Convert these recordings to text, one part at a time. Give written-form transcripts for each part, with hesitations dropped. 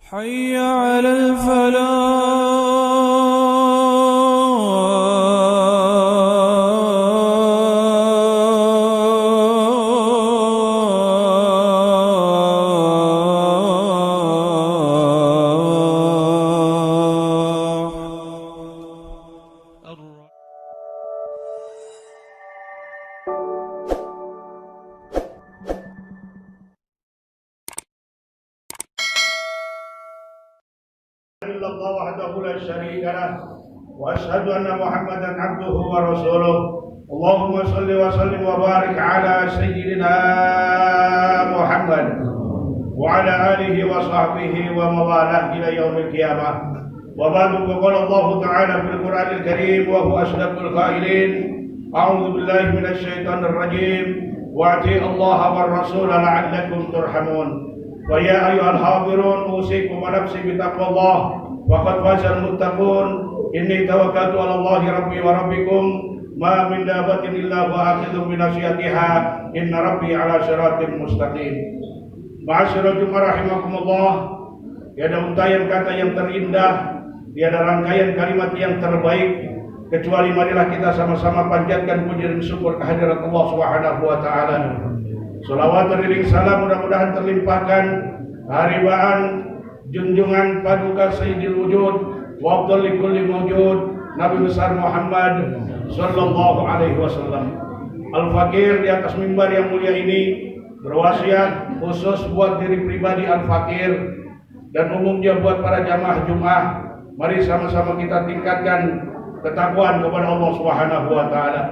حي على الفلاح. الله وحده لا شريك له واشهد ان محمدا عبده ورسوله اللهم صل وسلم وبارك على سيدنا محمد وعلى اله وصحبه ومن والاه الى يوم القيامه وبعد فقال الله تعالى في القران الكريم وهو اصدق القائلين اعوذ بالله من الشيطان الرجيم واطيعوا الله والرسول لعلكم ترحمون ويا ايها الحاضرون اوصيكم ونفسي بتقوى الله وقد فاز المتقون إني توكلت على الله ربي وربكم ما من دابة إلا وآخذ بناصيتها إن ربي على صراط مستقيم. Ma'asyiral jemaah rahimakumullah, tiada untayan kata yang terindah, tiada rangkaian kalimat yang terbaik kecuali marilah kita sama-sama panjatkan puji dan syukur kehadirat Allah Subhanahu wa taala. Shalawat dan iring salam mudah-mudahan terlimpahkan haribaan junjungan paduka sayyidil wujud wa afdali kulli mawjud Nabi besar Muhammad sallallahu alaihi wasallam. Al-Fakir di atas mimbar yang mulia ini berwasiat khusus buat diri pribadi Al-Fakir dan umumnya buat para jamaah Jumat. Mari sama-sama kita tingkatkan ketakwaan kepada Allah Subhanahu wa taala.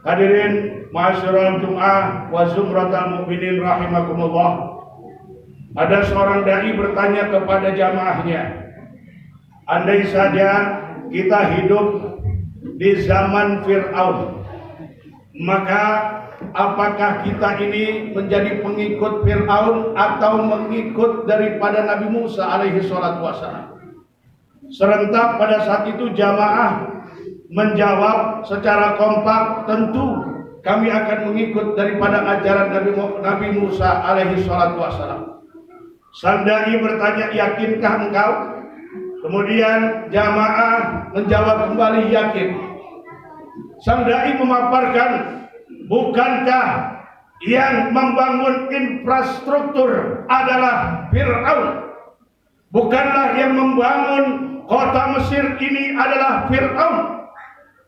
Hadirin ma'asyiral Jum'ah wa zumratal mu'minin rahimakumullah. Ada seorang dai bertanya kepada jamaahnya, andai saja kita hidup di zaman Fir'aun, maka apakah kita ini menjadi pengikut Fir'aun atau mengikut daripada Nabi Musa alaihi salatu wassalam? Serentak pada saat itu jamaah menjawab secara kompak, tentu kami akan mengikut daripada ajaran Nabi Musa alaihi salatu wassalam. Sang dai bertanya, yakinkah engkau? Kemudian jamaah menjawab kembali, yakin. Sang dai memaparkan, bukankah yang membangun infrastruktur adalah Fir'aun? Bukanlah yang membangun kota Mesir ini adalah Fir'aun?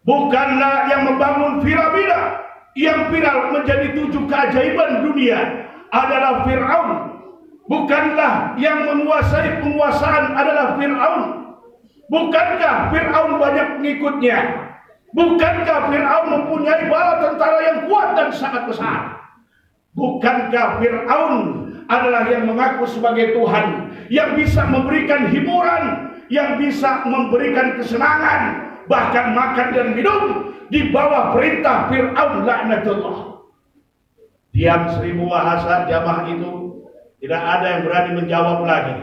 Bukanlah yang membangun piramida yang viral menjadi 7 keajaiban dunia adalah Fir'aun? Bukanlah yang menguasai penguasaan adalah Fir'aun? Bukankah Fir'aun banyak pengikutnya? Bukankah Fir'aun mempunyai bala tentara yang kuat dan sangat besar? Bukankah Fir'aun adalah yang mengaku sebagai Tuhan, yang bisa memberikan hiburan, yang bisa memberikan kesenangan, bahkan makan dan minum di bawah perintah Fir'aun laknatullah? Diam 1000 bahasa jamaah itu, tidak ada yang berani menjawab lagi.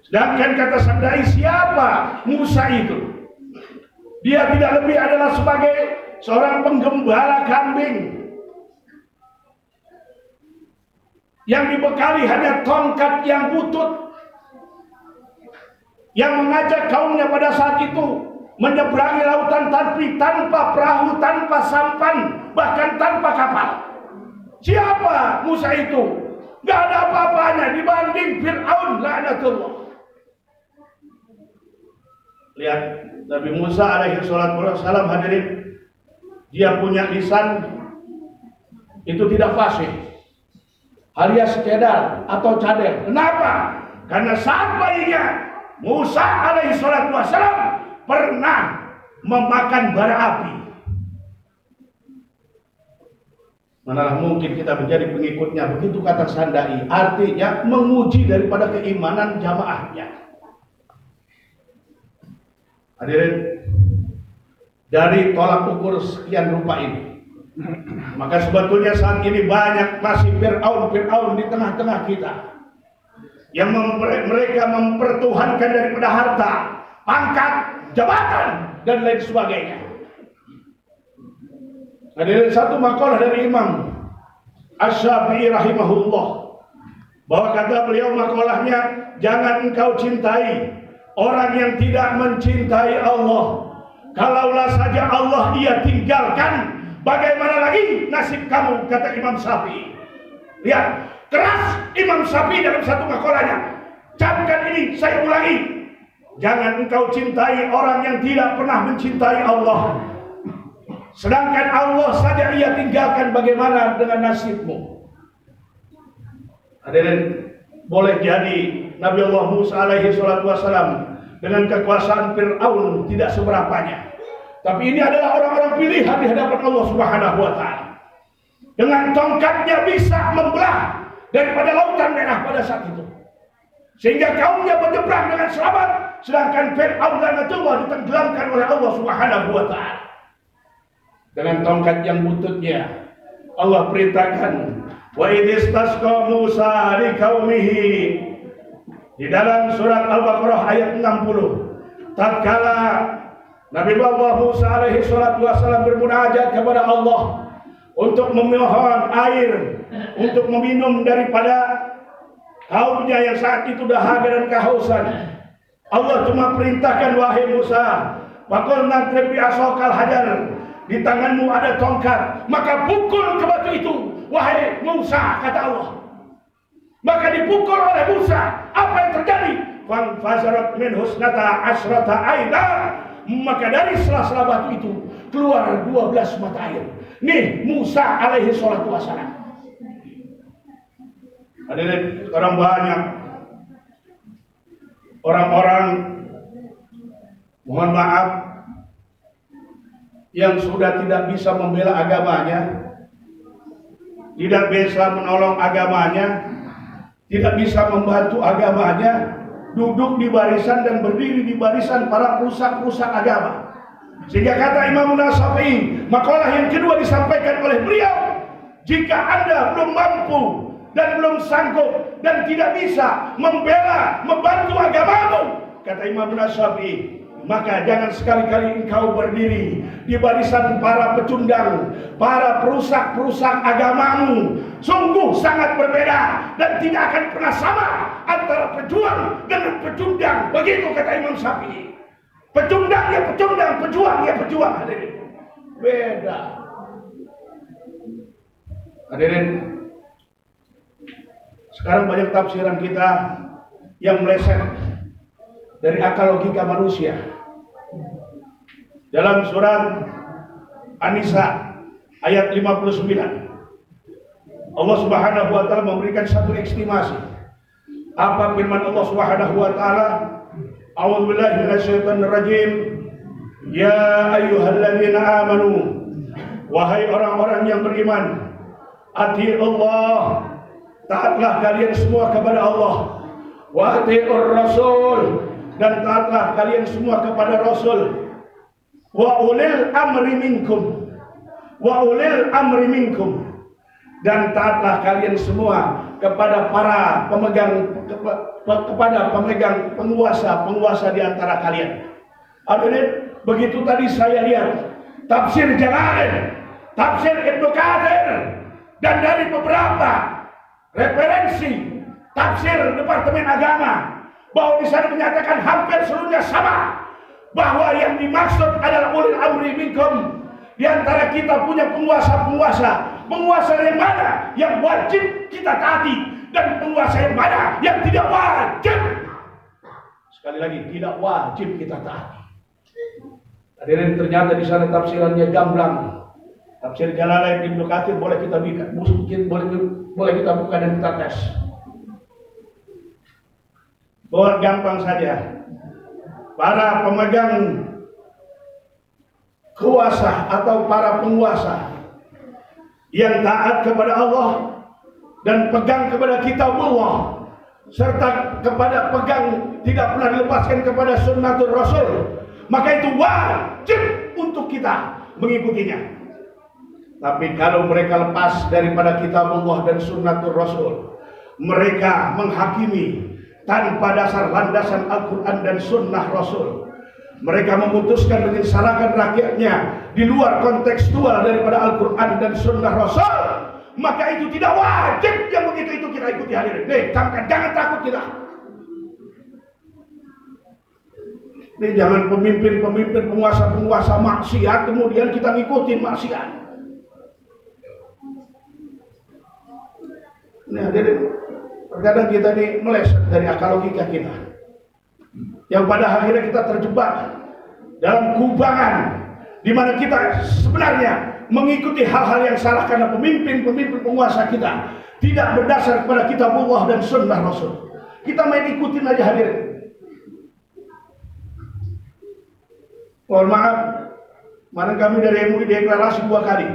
Sedangkan kata sang dai, siapa Musa itu? Dia tidak lebih adalah sebagai seorang penggembala kambing yang dibekali hanya tongkat yang butut, yang mengajak kaumnya pada saat itu menyeberangi lautan tanpa perahu, tanpa sampan, bahkan tanpa kapal. Siapa Musa itu? Gak ada apa-apanya dibanding Fir'aun laknatullah. Lihat Nabi Musa alaihi salatu wassalam, hadirin, dia punya lisan itu tidak fasih, alias cedal atau cadel. Kenapa? Karena saat bayinya Musa alaihi salatu wassalam pernah memakan bara api. Manalah mungkin kita menjadi pengikutnya, begitu kata sang dai, artinya menguji daripada keimanan jamaahnya. Hadirin, dari tolak ukur sekian rupa ini, maka sebetulnya saat ini banyak masih Fir'aun di tengah-tengah kita, yang mereka mempertuhankan daripada harta, pangkat, jabatan, dan lain sebagainya. Ada satu makalah dari Imam Asy-Syafi'i rahimahullah. Bahwa kata beliau makolahnya, jangan engkau cintai orang yang tidak mencintai Allah. Kalaulah saja Allah ia tinggalkan, bagaimana lagi nasib kamu, kata Imam Syafi'i. Lihat, keras Imam Syafi'i dalam satu makolahnya. Camkan ini, saya ulangi. Jangan engkau cintai orang yang tidak pernah mencintai Allah. Sedangkan Allah saja ia tinggalkan, bagaimana dengan nasibmu? Hadirin, boleh jadi Nabi Allah Musa alaihi salatu wassalam dengan kekuasaan Fir'aun tidak seberapanya, tapi ini adalah orang-orang pilihan di hadapan Allah Subhanahu wa ta'ala. Dengan tongkatnya bisa membelah daripada lautan merah pada saat itu, sehingga kaumnya menyeberang dengan selamat, sedangkan Fir'aun laknatullah ditenggelamkan oleh Allah Subhanahu wa ta'ala. Dengan tongkat yang bututnya Allah perintahkan, wa idistasqa Musa liqaumihi, di dalam surat Al-Baqarah ayat 60. Tatkala Nabi Allah Musa alaihi salatu wassalam bermunajat kepada Allah untuk memohon air untuk meminum daripada kaumnya yang saat itu dahaga dan kehausan, Allah cuma perintahkan, wahai Musa, faqul nadrib bi asaqal hajar, di tanganmu ada tongkat, maka pukul ke batu itu, wahai Musa, kata Allah. Maka dipukul oleh Musa. Apa yang terjadi? Fanfazarat min husnata asrata aina, maka dari sela-sela batu itu keluar 12 mata air. Nih Musa alaihi salatu wassalam. Hadirin, sekarang banyak orang-orang, mohon maaf, yang sudah tidak bisa membela agamanya, tidak bisa menolong agamanya, tidak bisa membantu agamanya, duduk di barisan dan berdiri di barisan para perusak-perusak agama. Sehingga kata Imam Syafi'i, makalah yang kedua disampaikan oleh beliau, jika Anda belum mampu dan belum sanggup dan tidak bisa membela, membantu agamamu, kata Imam Syafi'i, maka jangan sekali-kali engkau berdiri di barisan para pecundang, para perusak-perusak agamamu. Sungguh sangat berbeda dan tidak akan pernah sama antara pejuang dengan pecundang. Begitu kata Imam Syafi'i. Pecundang ya pecundang, pejuang ya pejuang. Hadirin, beda. Hadirin, sekarang banyak tafsiran kita yang meleset dari akal logika manusia. Dalam surat An-Nisa ayat 59, Allah Subhanahu wa taala memberikan satu estimasi. Apa firman Allah Subhanahu wa taala? A'udzubillahi minasyaitonir rajim. Ya ayyuhalladzina amanu, wahai orang-orang yang beriman, ati Allah, taatlah kalian semua kepada Allah. Wa atiur rasul, dan taatlah kalian semua kepada Rasul. Wa ulil amri minkum, wa ulil amri minkum, dan taatlah kalian semua kepada para pemegang, kepada pemegang penguasa di antara kalian. Hadirin, begitu tadi saya lihat tafsir Jalalain, tafsir Ibnu Katsir, dan dari beberapa referensi tafsir Departemen Agama, bahwa di sana menyatakan hampir seluruhnya sama, bahwa yang dimaksud adalah ulil amri minkum. Di antara kita punya penguasa yang mana yang wajib kita taati, dan penguasa yang mana yang tidak wajib. Sekali lagi, tidak wajib kita taati. Hadirin, ternyata di sana tafsirannya gamblang. Tafsir Jalalain Ibnu Katsir boleh kita boleh kita buka dan kita tes. Bahwa gampang saja, para pemegang kuasa atau para penguasa yang taat kepada Allah dan pegang kepada kitab Allah, serta kepada pegang tidak pernah dilepaskan kepada sunnatul Rasul, maka itu wajib untuk kita mengikutinya. Tapi kalau mereka lepas daripada kitab Allah dan sunnatul Rasul, mereka menghakimi tanpa dasar landasan Al-Quran dan Sunnah Rasul, mereka memutuskan menyengsarakan rakyatnya di luar kontekstual daripada Al-Quran dan Sunnah Rasul, maka itu tidak wajib yang begitu itu kita ikuti hadirin. Nih, jangan takut kita. Nih, jangan pemimpin-pemimpin, penguasa-penguasa maksiat kemudian kita ngikutin maksiat. Nih hadirin, terkadang kita nih meleset dari akal logika kita, yang pada akhirnya kita terjebak dalam kubangan di mana kita sebenarnya mengikuti hal-hal yang salah karena pemimpin-pemimpin penguasa kita tidak berdasar kepada kitabullah dan sunnah Rasul. Kita main ikutin aja hadirin. Mohon maaf, mana kami dari MUI deklarasi 2 kali.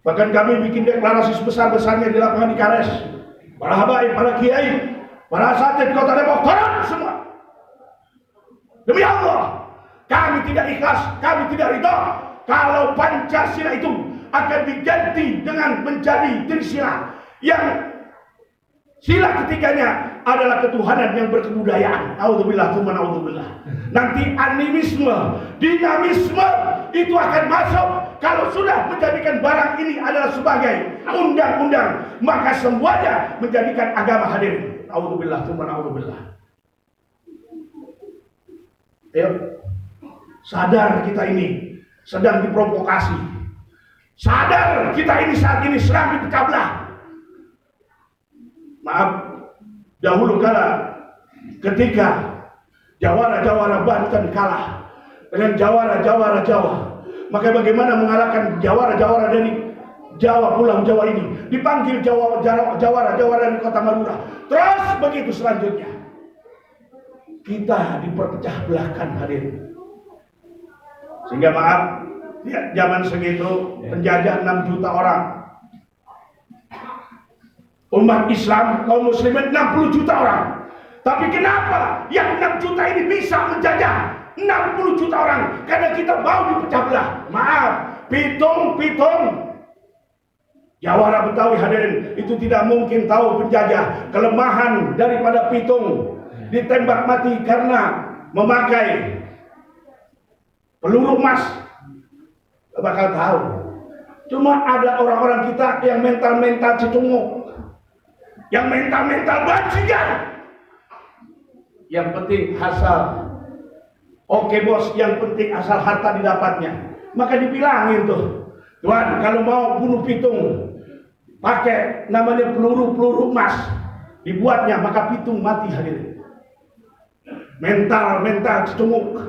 Bahkan kami bikin deklarasi sebesar-besarnya di lapangan Ikares. Para habaib, para kiai, para asatid kota Depok, turun semua. Demi Allah, kami tidak ikhlas, kami tidak ridho kalau Pancasila itu akan diganti dengan menjadi Trisila, yang sila ketiganya adalah ketuhanan yang berkebudayaan. Naudzubillah, tsumma naudzubillah. Nanti animisme, dinamisme itu akan masuk. Kalau sudah menjadikan barang ini adalah sebagai undang-undang, maka semuanya menjadikan agama hadirin. Naudzubillah, tsumma naudzubillah. Ayo, sadar kita ini sedang diprovokasi. Sadar kita ini saat ini sedang dipecah belah. Maaf, dahulu kala ketika jawara-jawara Banten kalah dengan jawara-jawara Jawa, maka bagaimana mengalahkan jawara-jawara dari Jawa, pulau Jawa ini? Dipanggil jawara-jawara dari kota Madura. Terus begitu selanjutnya. Kita diperpecah belahkan hadirin. Sehingga maaf, ya, zaman segitu penjajah 6 juta orang. Umat Islam, kaum muslimin 60 juta orang. Tapi kenapa yang 6 juta ini bisa menjajah 60 juta orang? Karena kita mau dipecah belah. Maaf, pitung. Jawara Betawi hadirin, itu tidak mungkin tahu penjajah kelemahan daripada pitung ditembak mati karena memakai peluru emas. Gak bakal tahu. Cuma ada orang-orang kita yang mental-mental cicunguk, yang mental-mental bajingan. Yang penting asal oke bos, yang penting asal harta didapatnya. Maka dibilangin tuh, Tuan, kalau mau bunuh pitung pakai namanya peluru emas, dibuatnya maka pitung mati hadirin. Mental cicunguk.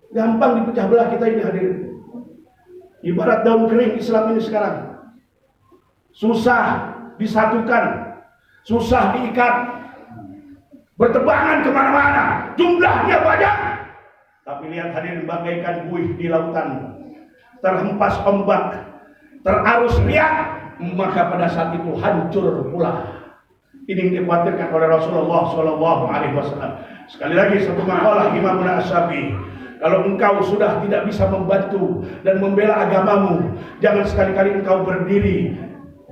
Gampang dipecah belah kita ini hadirin. Ibarat daun kering Islam ini sekarang. Susah disatukan, susah diikat, bertebangan kemana-mana, jumlahnya banyak. Tapi lihat hadirin, bagaikan buih di lautan, terhempas ombak, terarus riak, maka pada saat itu hancur pula. Ini yang dikhawatirkan oleh Rasulullah SAW. Sekali lagi satu makalah Imam Asy-Syafi'i, kalau engkau sudah tidak bisa membantu dan membela agamamu, jangan sekali-kali engkau berdiri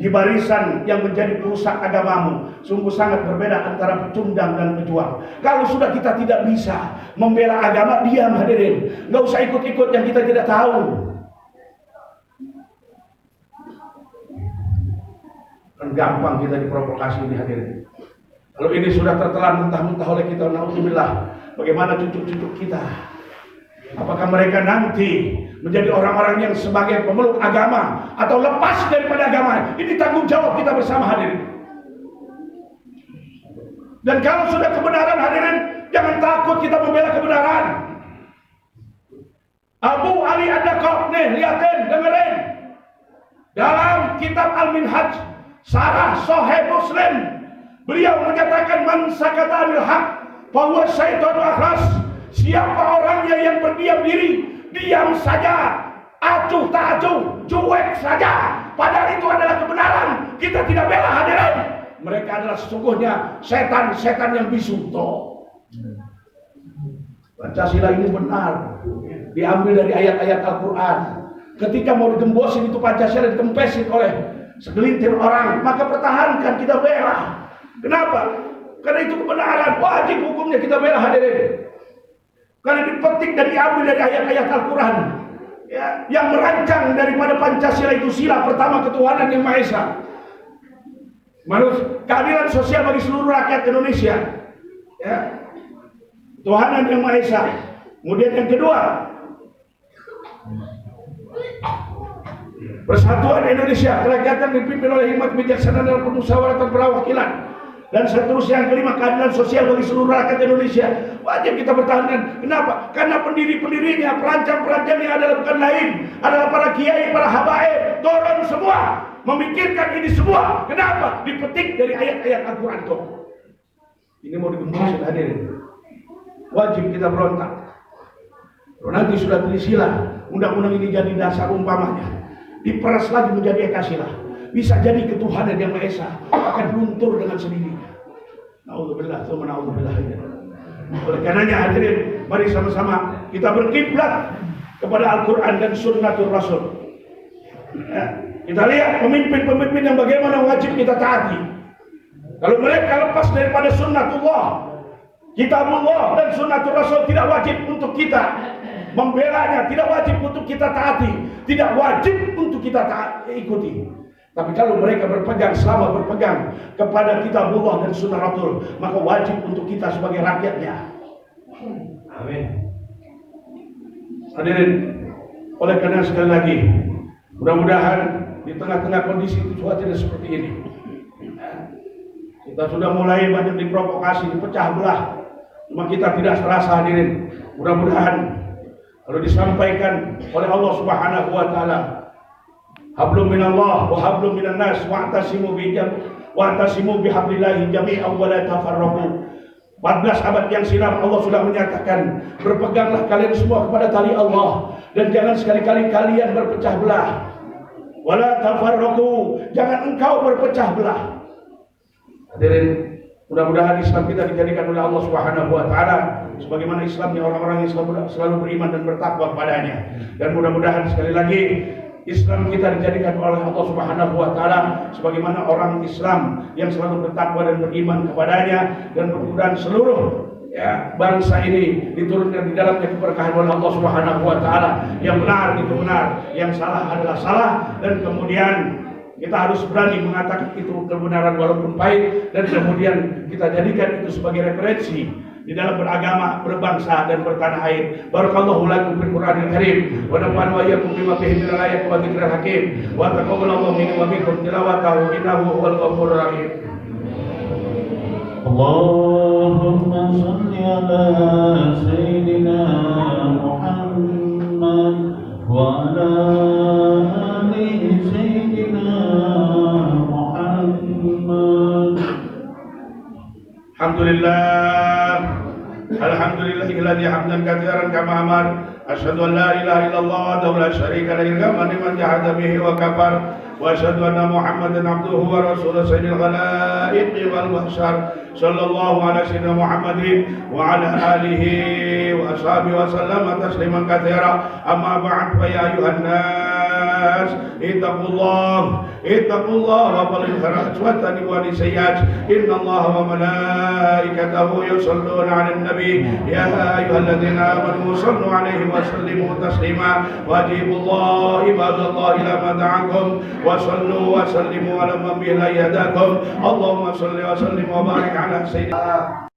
di barisan yang menjadi perusak agamamu. Sungguh sangat berbeda antara pecundang dan pejuang. Kalau sudah kita tidak bisa membela agama, diam hadirin. Nggak usah ikut-ikut yang kita tidak tahu. Kan gampang kita diprovokasi ini hadirin. Kalau ini sudah tertelan mentah-mentah oleh kita, naudzubillah, bagaimana cucu-cucu kita? Apakah mereka nanti menjadi orang-orang yang sebagai pemeluk agama atau lepas daripada agama? Ini tanggung jawab kita bersama hadirin. Dan kalau sudah kebenaran hadirin, jangan takut kita membela kebenaran. Abu Ali Ad-Daqqaq, nih lihatin, dengerin. Dalam kitab Al-Minhaj, Syarah Sahih Muslim, beliau menyatakan man sakata anil haq bahwa syaitanu akhras. Siapa orangnya yang berdiam diri, diam saja, acuh tak acuh, cuek saja, padahal itu adalah kebenaran, kita tidak bela hadirin. Mereka adalah sesungguhnya setan-setan yang bisu. Pancasila ini benar, diambil dari ayat-ayat Al-Quran. Ketika mau digembosin itu Pancasila, ditempesin oleh segelintir orang, maka pertahankan, kita bela. Kenapa? Karena itu kebenaran, wajib hukumnya kita bela hadirin. Karena dipetik dan diambil dari ayat-ayat Al-Quran. ya, yang merancang daripada Pancasila itu sila pertama ketuhanan yang Maha Esa. Keadilan sosial bagi seluruh rakyat Indonesia. Ya. Tuhanan yang Maha Esa. Kemudian yang kedua, Persatuan Indonesia, kerakyatan dipimpin oleh hikmat kebijaksanaan dan permusyawaratan perwakilan. Dan seterusnya yang kelima, keadilan sosial bagi seluruh rakyat Indonesia. Wajib kita pertahankan. Kenapa? Karena pendiri-pendirinya, perancang-perancangnya adalah bukan lain, adalah para kiai, para habaib, turun semua memikirkan ini semua. Kenapa? Dipetik dari ayat-ayat Al-Quran itu. Ini mau digembuskan hadirin. Wajib kita berontak. Kalau nanti sudah trisila, undang-undang ini jadi dasar umpamanya, diperas lagi menjadi ekasila, bisa jadi ketuhanan yang Maha Esa akan luntur dengan sendirinya. Naudzubillah, tsumma naudzubillah. Oleh karenanya hadirin, mari sama-sama kita berkiblat kepada Al-Quran dan Sunnatul Rasul. Ya, kita lihat pemimpin-pemimpin yang bagaimana wajib kita taati. Kalau mereka lepas daripada Sunnatullah, Kitabullah dan Sunnatul Rasul, tidak wajib untuk kita membelanya, tidak wajib untuk kita taati, tidak wajib untuk kita ikuti. Tapi kalau mereka selama berpegang kepada Kitabullah dan Sunnah Rasul, maka wajib untuk kita sebagai rakyatnya. Amin. Hadirin, oleh karena sekali lagi, mudah-mudahan di tengah-tengah kondisi situasi seperti ini, kita sudah mulai banyak diprovokasi, dipecah belah. Cuma kita tidak terasa hadirin. Mudah-mudahan kalau disampaikan oleh Allah Subhanahu wa taala, hablum minallah wa hablum minan nas wa'tasimu bihablillahi jami'an wa la tafarraqu. 14 abad yang silam Allah sudah menyatakan, berpeganglah kalian semua kepada tali Allah dan jangan sekali-kali kalian berpecah belah. Wa la tafarraqu, jangan engkau berpecah belah. Hadirin, mudah-mudahan Islam kita dijadikan oleh Allah Subhanahu wa taala sebagaimana Islamnya orang-orang yang selalu beriman dan bertakwa kepadanya. Dan mudah-mudahan sekali lagi Islam kita dijadikan oleh Allah Subhanahu wa taala sebagaimana orang Islam yang selalu bertakwa dan beriman kepadanya. Dan mudah-mudahan seluruh bangsa ini diturunkan di dalamnya keberkahan oleh Allah Subhanahu wa taala. Yang benar itu benar, yang salah adalah salah, dan kemudian kita harus berani mengatakan itu kebenaran walaupun pahit, dan kemudian kita jadikan itu sebagai referensi di dalam beragama, berbangsa dan bertanah air. Barakallahu lakum fil Qur'anil Karim wa nafa'ana wa iyyakum bima fihi minal ayati wa dzikril hakim wa taqabbalallahu minna wa minkum tilawatahu innahu huwal ghafurur rahim. Allahumma shalli ala sayyidina Muhammad wa ala ali sayyidina Muhammad. Alhamdulillahilladzi hamdan katsiran kama amar. Asyhadu an la ilaha illallah wahdahu la syarika lahu liman jahada bihi wa kafar. Wa asyhadu anna Muhammadan abduhu wa rasuluhu sayyidil khalaiqi wal mahsyar. Sallallahu ala sayyidina Muhammadin wa ala alihi wa ashabihi wa sallama tasliman katsira. Amma ba'd, fa ya ayuhan nas ittaqullah wa qalil kharat wa taniwani sayyat. Innallaha wa malaikatahu yusalluna 'alan nabi ya ayyuhalladzina amanu sallu 'alaihi wa sallimu taslima. Wajibullah ibadallah ila ma da'akum wa sallu wa sallimu ala man bihi yadakum. Allahumma salli wa sallim wa barik ala sayyidina